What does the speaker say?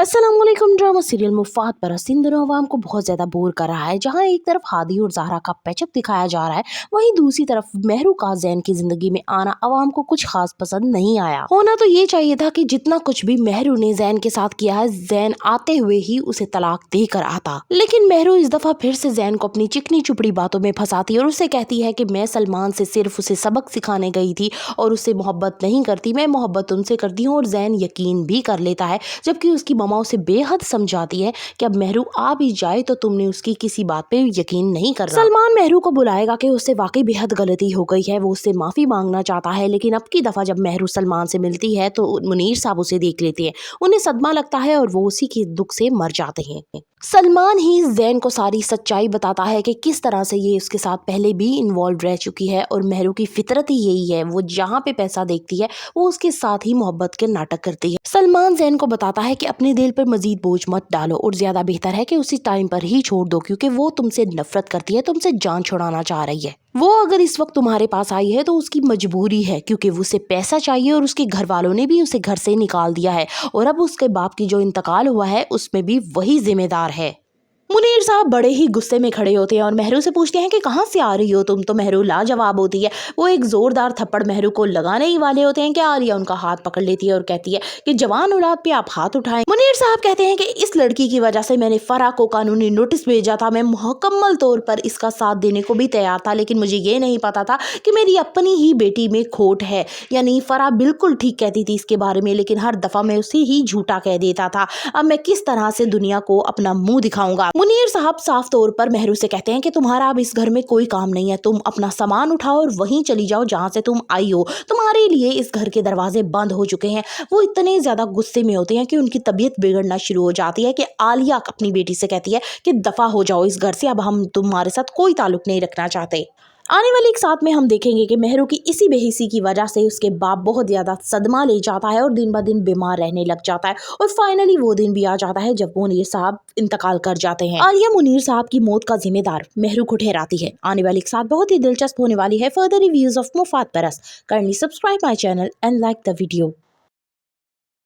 अस्सलाम वालेकुम। Drama serial मुफ्फात परस्त इन दिनों अवाम को बहुत ज़्यादा बोर कर रहा है। जहां एक तरफ हादी और ज़हरा का पैचअप दिखाया जा रहा है, वहीं दूसरी तरफ महरू का ज़ैन की ज़िंदगी में आना अवाम को कुछ खास पसंद नहीं आया। होना तो ये चाहिए था कि जितना कुछ भी महरू ने ज़ैन के साथ किया है, ज़ैन आते हुए ही उसे तलाक देकर आता। लेकिन महरू इस दफ़ा फिर से ज़ैन को अपनी चिकनी चुपड़ी बातों में फंसाती और उसे कहती है कि मैं सलमान से सिर्फ उसे सबक सिखाने गई थी और उससे मोहब्बत नहीं करती, मैं मोहब्बत उनसे करती हूँ। और ज़ैन यकीन भी कर लेता है, जबकि उसकी ममा उसे बेहद समझाती है कि अब महरू आ भी जाए तो तुमने उसकी किसी बात पे यकीन नहीं करना। सलमान महरू को बुलाएगा कि उससे वाकई बेहद गलती हो गई है, वो उससे माफी मांगना चाहता है। लेकिन अब की दफा जब महरू सलमान से मिलती है तो मुनीर साहब उसे देख लेते हैं, उन्हें सदमा लगता है और वो उसी के दुख से मर जाते हैं। सलमान ही ज़ैन को सारी सच्चाई बताता है कि किस तरह से ये उसके साथ पहले भी इन्वॉल्व रह चुकी है और महरू की फितरत ही यही है, वो जहाँ पे पैसा देखती है वो उसके साथ ही मोहब्बत के नाटक करती है। सलमान ज़ैन को बताता है कि अपने दिल पर मजीद बोझ मत डालो और ज्यादा बेहतर है कि उसी टाइम पर ही छोड़ दो, क्योंकि वो तुमसे नफरत करती है, तुमसे जान छुड़ाना चाह रही है। वो अगर इस वक्त तुम्हारे पास आई है तो उसकी मजबूरी है, क्योंकि उसे पैसा चाहिए और उसके घर वालों ने भी उसे घर से निकाल दिया है और अब उसके बाप की जो इंतकाल हुआ है उसमें भी वही जिम्मेदार है। मुनीर साहब बड़े ही गुस्से में खड़े होते हैं और महरू से पूछते हैं कि कहाँ से आ रही हो तुम। तो महरू लाजवाब होती है, वो एक जोरदार थप्पड़ महरू को लगाने ही वाले होते हैं कि आलिया उनका हाथ पकड़ लेती है और कहती है कि जवान औलाद पे आप हाथ उठाएं। मुनीर साहब कहते हैं कि इस लड़की की वजह से मैंने फराह को कानूनी नोटिस भेजा था, मैं मुकम्मल तौर पर इसका साथ देने को भी तैयार था, लेकिन मुझे ये नहीं पता था कि मेरी अपनी ही बेटी में खोट है। यानी फराह बिल्कुल ठीक कहती थी इसके बारे में, लेकिन हर दफा मैं उसे ही झूठा कह देता था। अब मैं किस तरह से दुनिया को अपना मुंह दिखाऊंगा। मुनीर साहब साफ तौर पर महरू से कहते हैं कि तुम्हारा अब इस घर में कोई काम नहीं है, तुम अपना सामान उठाओ और वहीं चली जाओ जहां से तुम आई हो, तुम्हारे लिए इस घर के दरवाजे बंद हो चुके हैं। वो इतने ज्यादा गुस्से में होते हैं कि उनकी तबीयत बिगड़ना शुरू हो जाती है कि आलिया अपनी बेटी से कहती है कि दफा हो जाओ इस घर से, अब हम तुम्हारे साथ कोई ताल्लुक नहीं रखना चाहते। आने वाले एक साथ में हम देखेंगे कि महरू की इसी बेहिसी की वजह से उसके बाप बहुत ज्यादा सदमा ले जाता है और दिन ब दिन बीमार रहने लग जाता है और फाइनली वो दिन भी आ जाता है जब मुनीर साहब इंतकाल कर जाते हैं। आलिया मुनीर साहब की मौत का जिम्मेदार महरू को ठहराती है। आने वाले एक साथ बहुत ही दिलचस्प होने वाली है फर्दर रिव्यूज ऑफ मुफ्फात परस्त। Kindly subscribe my channel and like the video.